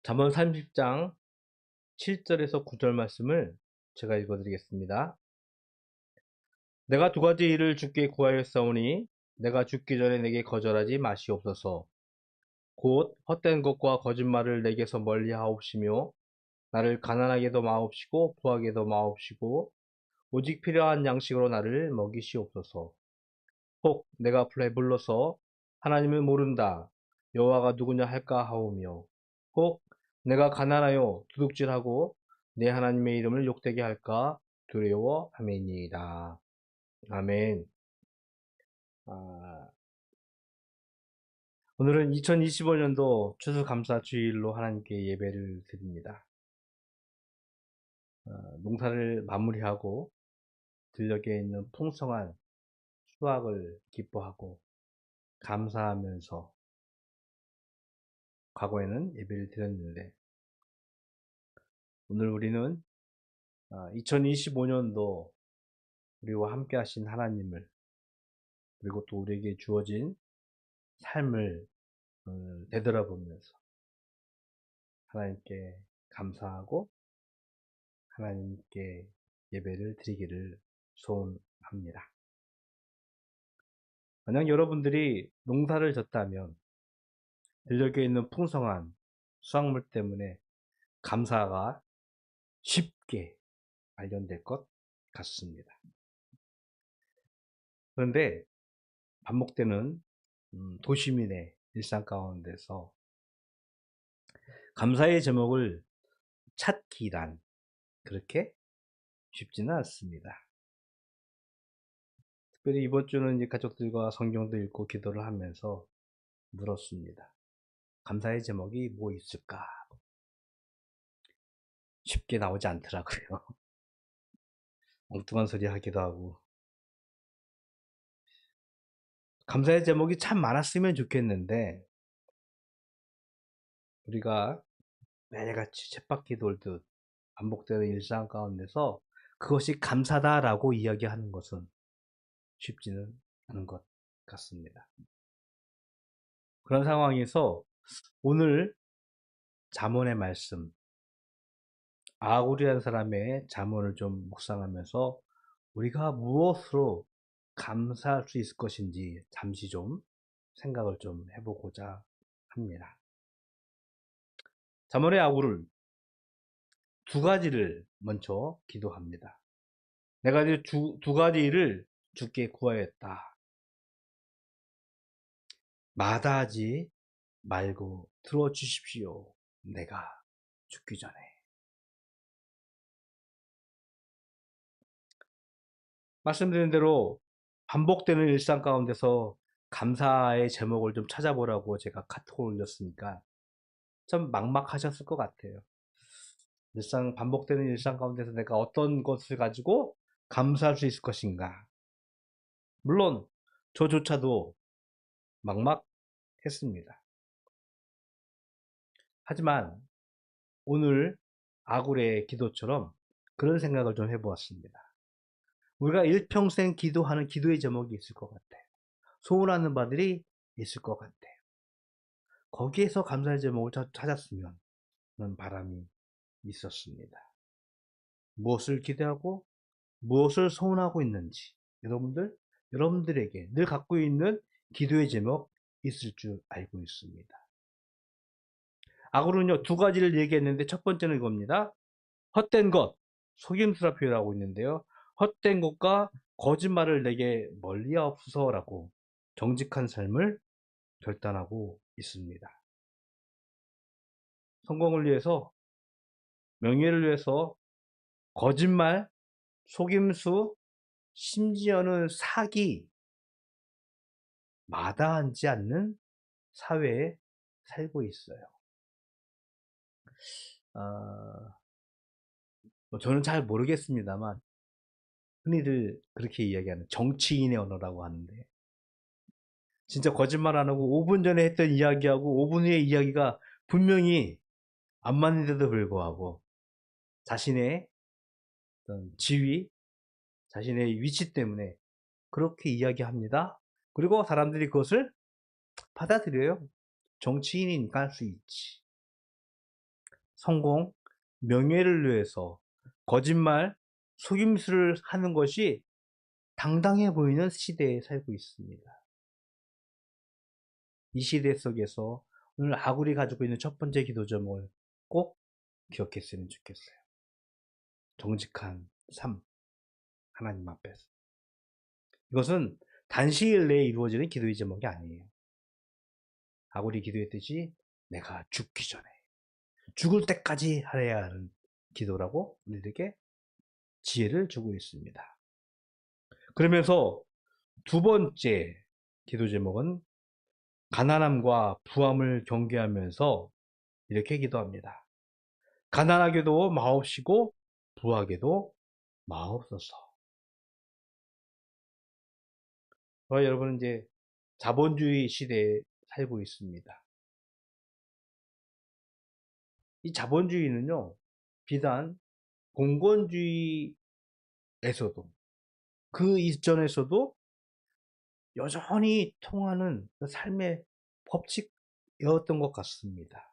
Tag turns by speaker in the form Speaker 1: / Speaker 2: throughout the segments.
Speaker 1: 잠언 30장 7절에서 9절 말씀을 제가 읽어드리겠습니다. 내가 두 가지 일을 주께 구하였사오니 내가 죽기 전에 내게 거절하지 마시옵소서. 곧 헛된 것과 거짓말을 내게서 멀리 하옵시며 나를 가난하게도 마옵시고 부하게도 마옵시고 오직 필요한 양식으로 나를 먹이시옵소서. 혹 내가 배불러서 하나님을 모른다 여호와가 누구냐 할까 하오며 혹 내가 가난하여 도둑질하고 내 하나님의 이름을 욕되게 할까 두려워함이니이다. 아멘. 아, 오늘은 2025년도 추수감사주일로 하나님께 예배를 드립니다. 농사를 마무리하고 들녘에 있는 풍성한 수확을 기뻐하고 감사하면서 과거에는 예배를 드렸는데 오늘 우리는 2025년도 우리와 함께 하신 하나님을 그리고 또 우리에게 주어진 삶을 되돌아보면서 하나님께 감사하고 하나님께 예배를 드리기를 소원합니다. 만약 여러분들이 농사를 졌다면 들녘에 있는 풍성한 수확물 때문에 감사가 쉽게 발견될 것 같습니다. 그런데 반복되는 도시민의 일상 가운데서 감사의 제목을 찾기란 그렇게 쉽지는 않습니다. 특별히 이번 주는 이제 가족들과 성경도 읽고 기도를 하면서 물었습니다. 감사의 제목이 뭐 있을까? 쉽게 나오지 않더라고요. 엉뚱한 소리 하기도 하고. 감사의 제목이 참 많았으면 좋겠는데 우리가 매일같이 쳇바퀴 돌듯 반복되는 일상 가운데서 그것이 감사다라고 이야기하는 것은 쉽지는 않은 것 같습니다. 그런 상황에서 오늘 잠언의 말씀, 아굴이라는 사람의 잠언을 좀 묵상하면서 우리가 무엇으로 감사할 수 있을 것인지 잠시 좀 생각을 좀 해보고자 합니다. 잠언의 아굴은 두 가지를 먼저 기도합니다. 내가 이제 두 가지를 주께 구하였다. 마다하지 말고 들어주십시오. 내가 죽기 전에. 말씀드린 대로 반복되는 일상 가운데서 감사의 제목을 좀 찾아보라고 제가 카톡을 올렸으니까 좀 막막하셨을 것 같아요. 반복되는 일상 가운데서 내가 어떤 것을 가지고 감사할 수 있을 것인가. 물론 저조차도 막막했습니다. 하지만 오늘 아굴의 기도처럼 그런 생각을 좀 해보았습니다. 우리가 일평생 기도하는 기도의 제목이 있을 것 같아요. 소원하는 바들이 있을 것 같아요. 거기에서 감사의 제목을 찾았으면 하는 바람이 있었습니다. 무엇을 기대하고 무엇을 소원하고 있는지 여러분들에게 늘 갖고 있는 기도의 제목 있을 줄 알고 있습니다. 아굴은요 두 가지를 얘기했는데 첫 번째는 이겁니다. 헛된 것, 속임수라 표현하고 있는데요. 헛된 것과 거짓말을 내게 멀리하옵소서라고 정직한 삶을 결단하고 있습니다. 성공을 위해서, 명예를 위해서 거짓말, 속임수, 심지어는 사기, 마다하지 않는 사회에 살고 있어요. 저는 잘 모르겠습니다만 흔히들 그렇게 이야기하는 정치인의 언어라고 하는데 진짜 거짓말 안 하고 5분 전에 했던 이야기하고 5분 후의 이야기가 분명히 안 맞는데도 불구하고 자신의 어떤 지위, 자신의 위치 때문에 그렇게 이야기합니다. 그리고 사람들이 그것을 받아들여요. 정치인이니까 할 수 있지. 성공, 명예를 위해서 거짓말, 속임수를 하는 것이 당당해 보이는 시대에 살고 있습니다. 이 시대 속에서 오늘 아굴이 가지고 있는 첫 번째 기도 제목을 꼭 기억했으면 좋겠어요. 정직한 삶, 하나님 앞에서. 이것은 단시일 내에 이루어지는 기도의 제목이 아니에요. 아굴이 기도했듯이 내가 죽기 전에, 죽을 때까지 하여야 하는 기도라고 우리에게 지혜를 주고 있습니다. 그러면서 두 번째 기도 제목은 가난함과 부함을 경계하면서 이렇게 기도합니다. 가난하게도 마옵시고 부하게도 마옵소서. 여러분은 이제 자본주의 시대에 살고 있습니다. 이 자본주의는요, 비단 공권주의에서도 그 이전에서도 여전히 통하는 삶의 법칙이었던 것 같습니다.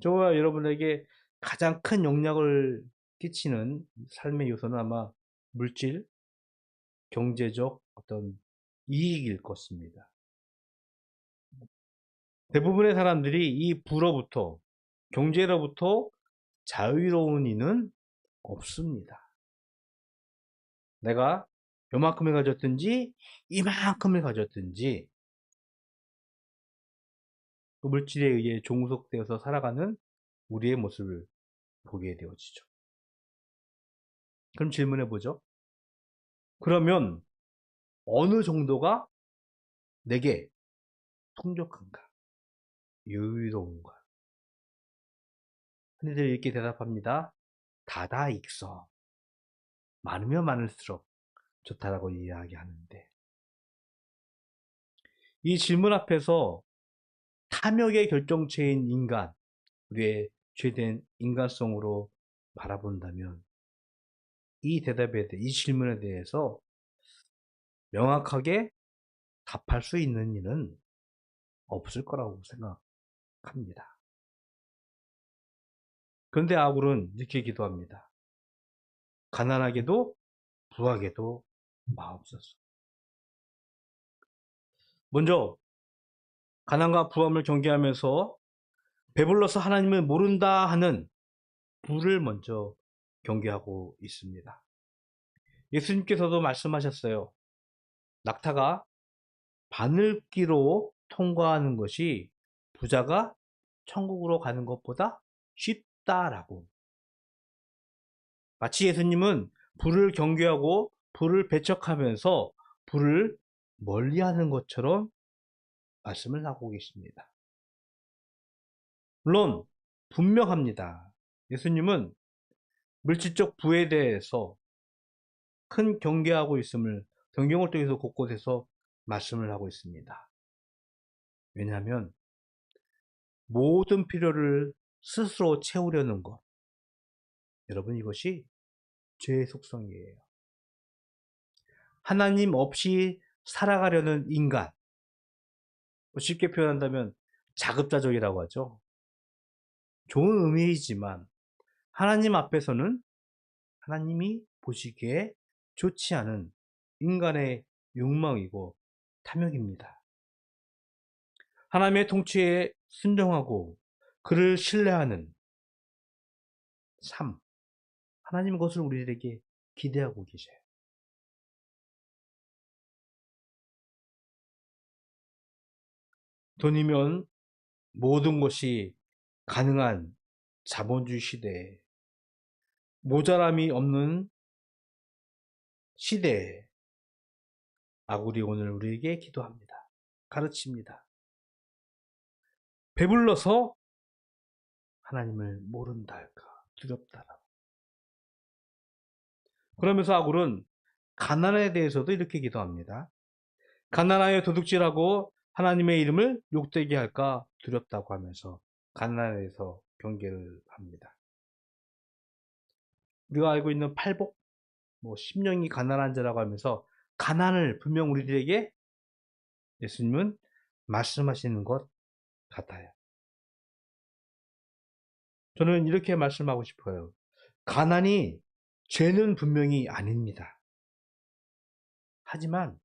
Speaker 1: 저와 여러분에게 가장 큰 영향을 끼치는 삶의 요소는 아마 물질, 경제적 어떤 이익일 것입니다. 대부분의 사람들이 이 부로부터, 경제로부터 자유로운 이는 없습니다. 내가 요만큼을 가졌든지 이만큼을 가졌든지 그 물질에 의해 종속되어서 살아가는 우리의 모습을 보게 되어지죠. 그럼 질문해 보죠. 그러면 어느 정도가 내게 풍족한가? 여유로운가? 흔히들 이렇게 대답합니다. 다다익서. 많으면 많을수록 좋다라고 이야기하는데 이 질문 앞에서 탐욕의 결정체인 인간, 우리의 죄된 인간성으로 바라본다면 이 대답에 대해, 이 질문에 대해서 명확하게 답할 수 있는 일은 없을 거라고 생각합니다. 그런데 아굴은 이렇게 기도합니다. 가난하게도 부하게도 마옵소서. 먼저 가난과 부함을 경계하면서 배불러서 하나님을 모른다 하는 부를 먼저 경계하고 있습니다. 예수님께서도 말씀하셨어요. 낙타가 바늘기로 통과하는 것이 부자가 천국으로 가는 것보다 쉽다라고. 마치 예수님은 불을 경계하고 불을 배척하면서 불을 멀리하는 것처럼 말씀을 하고 계십니다. 물론 분명합니다. 예수님은 물질적 부에 대해서 큰 경계하고 있음을 성경을 통해서 곳곳에서 말씀을 하고 있습니다. 왜냐하면 모든 필요를 스스로 채우려는 것, 여러분 이것이 죄의 속성이에요. 하나님 없이 살아가려는 인간, 쉽게 표현한다면 자급자족이라고 하죠. 좋은 의미이지만 하나님 앞에서는 하나님이 보시기에 좋지 않은 인간의 욕망이고 탐욕입니다. 하나님의 통치에 순종하고 그를 신뢰하는 삶, 하나님 그것을 우리들에게 기대하고 계셔요. 돈이면 모든 것이 가능한 자본주의 시대에, 모자람이 없는 시대에 아굴이 오늘 우리에게 기도합니다. 가르칩니다. 배불러서 하나님을 모른다 할까, 두렵다라고. 그러면서 아굴은 가난에 대해서도 이렇게 기도합니다. 가난하여 도둑질하고 하나님의 이름을 욕되게 할까 두렵다고 하면서 가난에 대해서 경계를 합니다. 우리가 알고 있는 팔복, 심령이 가난한 자라고 하면서 가난을 분명 우리들에게 예수님은 말씀하시는 것 같아요. 저는 이렇게 말씀하고 싶어요. 가난이 죄는 분명히 아닙니다. 하지만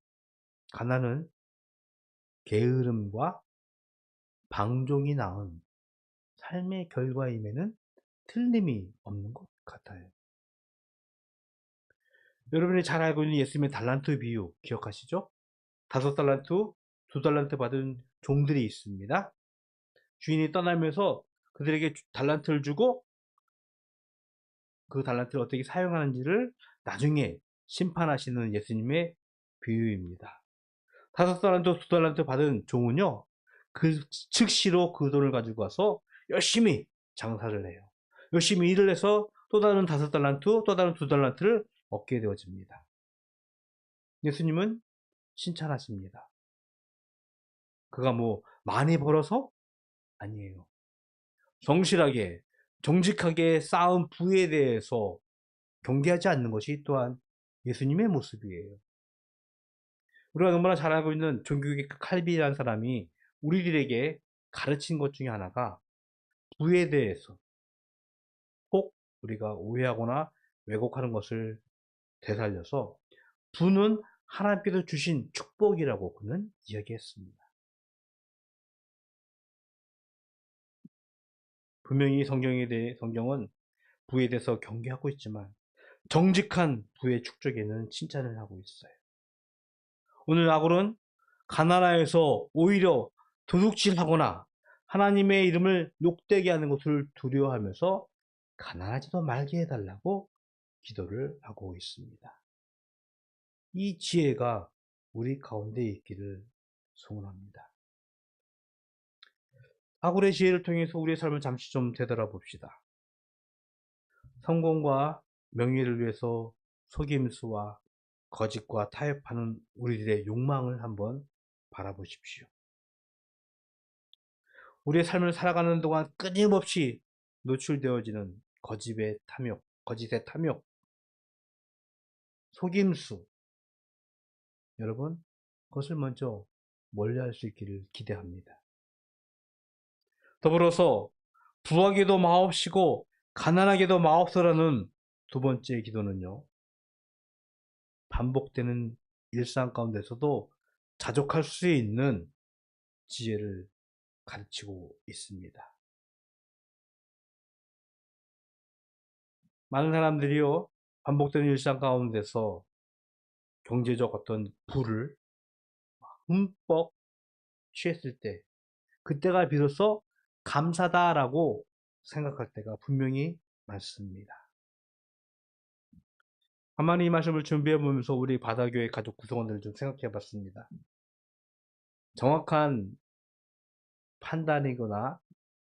Speaker 1: 가난은 게으름과 방종이 낳은 삶의 결과임에는 틀림이 없는 것 같아요. 여러분이 잘 알고 있는 예수님의 달란트 비유 기억하시죠? 5달란트, 2달란트 받은 종들이 있습니다. 주인이 떠나면서 그들에게 달란트를 주고 그 달란트를 어떻게 사용하는지를 나중에 심판하시는 예수님의 비유입니다. 5달란트, 2달란트 받은 종은요, 그 즉시로 그 돈을 가지고 와서 열심히 장사를 해요. 열심히 일을 해서 또 다른 5달란트, 또 다른 2달란트를 얻게 되어집니다. 예수님은 칭찬하십니다. 그가 뭐 많이 벌어서? 아니에요. 성실하게, 정직하게 쌓은 부에 대해서 경계하지 않는 것이 또한 예수님의 모습이에요. 우리가 너무나 잘 알고 있는 종교계 칼빈이라는 사람이 우리들에게 가르친 것 중에 하나가 부에 대해서 꼭 우리가 오해하거나 왜곡하는 것을 되살려서 부는 하나님께서 주신 축복이라고 그는 이야기했습니다. 분명히 성경은 부에 대해서 경계하고 있지만 정직한 부의 축적에는 칭찬을 하고 있어요. 오늘 아굴은 가나라에서 오히려 도둑질하거나 하나님의 이름을 욕되게 하는 것을 두려워하면서 가난하지도 말게 해달라고 기도를 하고 있습니다. 이 지혜가 우리 가운데 있기를 소원합니다. 아굴의 지혜를 통해서 우리의 삶을 잠시 좀 되돌아봅시다. 성공과 명예를 위해서 속임수와 거짓과 타협하는 우리들의 욕망을 한번 바라보십시오. 우리의 삶을 살아가는 동안 끊임없이 노출되어지는 거짓의 탐욕, 속임수. 여러분, 그것을 먼저 멀리할 수 있기를 기대합니다. 더불어서 부하게도 마옵시고 가난하게도 마옵소라는 두 번째 기도는요. 반복되는 일상 가운데서도 자족할 수 있는 지혜를 가르치고 있습니다. 많은 사람들이요, 반복되는 일상 가운데서 경제적 어떤 부를 흠뻑 취했을 때, 그때가 비로소 감사다라고 생각할 때가 분명히 많습니다. 가만히 이 말씀을 준비해 보면서 우리 바다교회 가족 구성원들을 좀 생각해 봤습니다. 정확한 판단이거나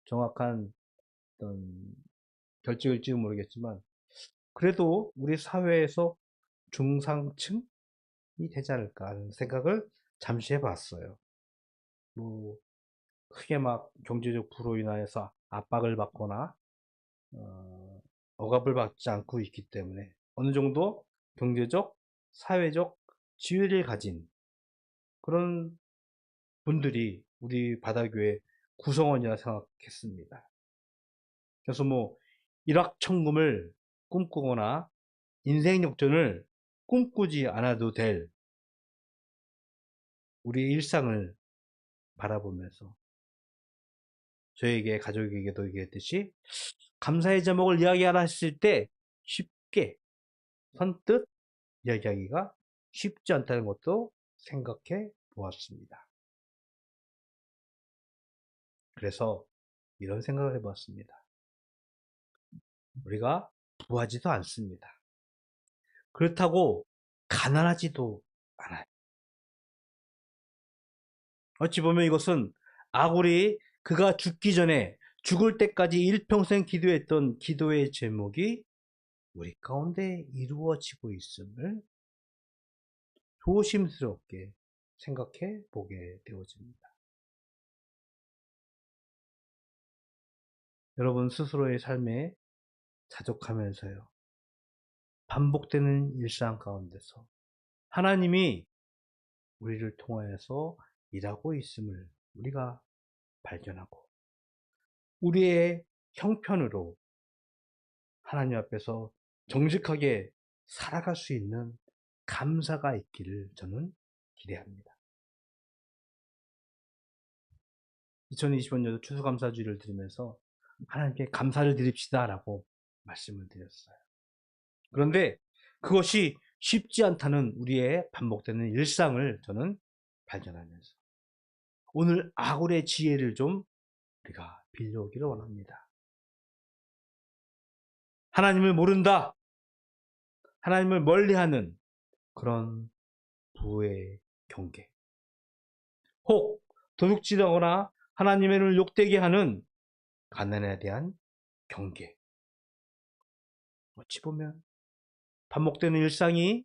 Speaker 1: 정확한 어떤 결정일지는 모르겠지만, 그래도 우리 사회에서 중상층이 되지 않을까 하는 생각을 잠시 해봤어요. 뭐 크게 막 경제적 부로 인하여서 압박을 받거나 억압을 받지 않고 있기 때문에 어느 정도 경제적, 사회적 지위를 가진 그런 분들이 우리 바다교회 구성원이라 생각했습니다. 그래서 뭐 일확천금을 꿈꾸거나 인생 역전을 꿈꾸지 않아도 될 우리의 일상을 바라보면서 저에게 가족에게도 얘기했듯이 감사의 제목을 이야기하라 했을 때 쉽게 선뜻 이야기하기가 쉽지 않다는 것도 생각해 보았습니다. 그래서 이런 생각을 해보았습니다. 우리가 부하지도 않습니다. 그렇다고 가난하지도 않아요. 어찌 보면 이것은 아굴이 그가 죽기 전에 죽을 때까지 일평생 기도했던 기도의 제목이 우리 가운데 이루어지고 있음을 조심스럽게 생각해 보게 되어집니다. 여러분 스스로의 삶에 자족하면서요. 반복되는 일상 가운데서 하나님이 우리를 통하여서 일하고 있음을 우리가 발견하고 우리의 형편으로 하나님 앞에서 정직하게 살아갈 수 있는 감사가 있기를 저는 기대합니다. 2025년도 추수감사주의를 드리면서 하나님께 감사를 드립시다라고 말씀을 드렸어요. 그런데 그것이 쉽지 않다는 우리의 반복되는 일상을 저는 발견하면서 오늘 아굴의 지혜를 좀 우리가 빌려오기를 원합니다. 하나님을 모른다. 하나님을 멀리하는 그런 부의 경계. 혹 도둑질하거나 하나님의 이름을 욕되게 하는 가난에 대한 경계. 어찌 보면 반복되는 일상이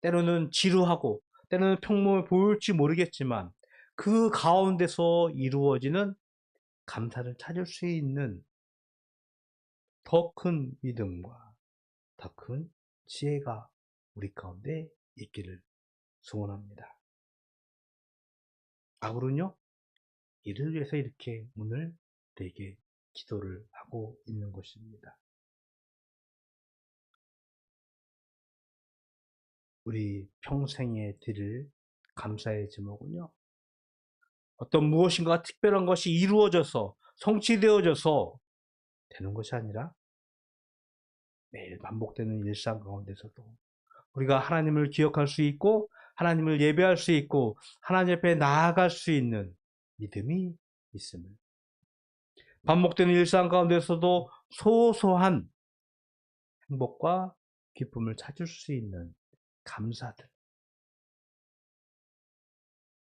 Speaker 1: 때로는 지루하고 때로는 평범해 보일지 모르겠지만 그 가운데서 이루어지는 감사를 찾을 수 있는 더 큰 믿음과 더 큰 지혜가 우리 가운데 있기를 소원합니다. 아굴은요, 이를 위해서 이렇게 오늘 우리에게 기도를 하고 있는 것입니다. 우리 평생에 드릴 감사의 제목은요, 어떤 무엇인가 특별한 것이 이루어져서 성취되어져서 되는 것이 아니라 매일 반복되는 일상 가운데서도 우리가 하나님을 기억할 수 있고 하나님을 예배할 수 있고 하나님 앞에 나아갈 수 있는 믿음이 있음을, 반복되는 일상 가운데서도 소소한 행복과 기쁨을 찾을 수 있는 감사들,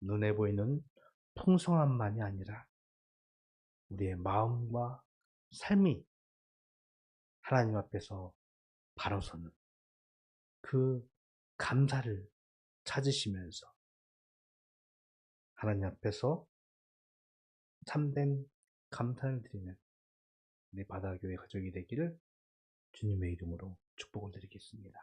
Speaker 1: 눈에 보이는 풍성함만이 아니라 우리의 마음과 삶이 하나님 앞에서 바로 서는 그 감사를 찾으시면서 하나님 앞에서 참된 감사를 드리는 우리 바다교회 가족이 되기를 주님의 이름으로 축복을 드리겠습니다.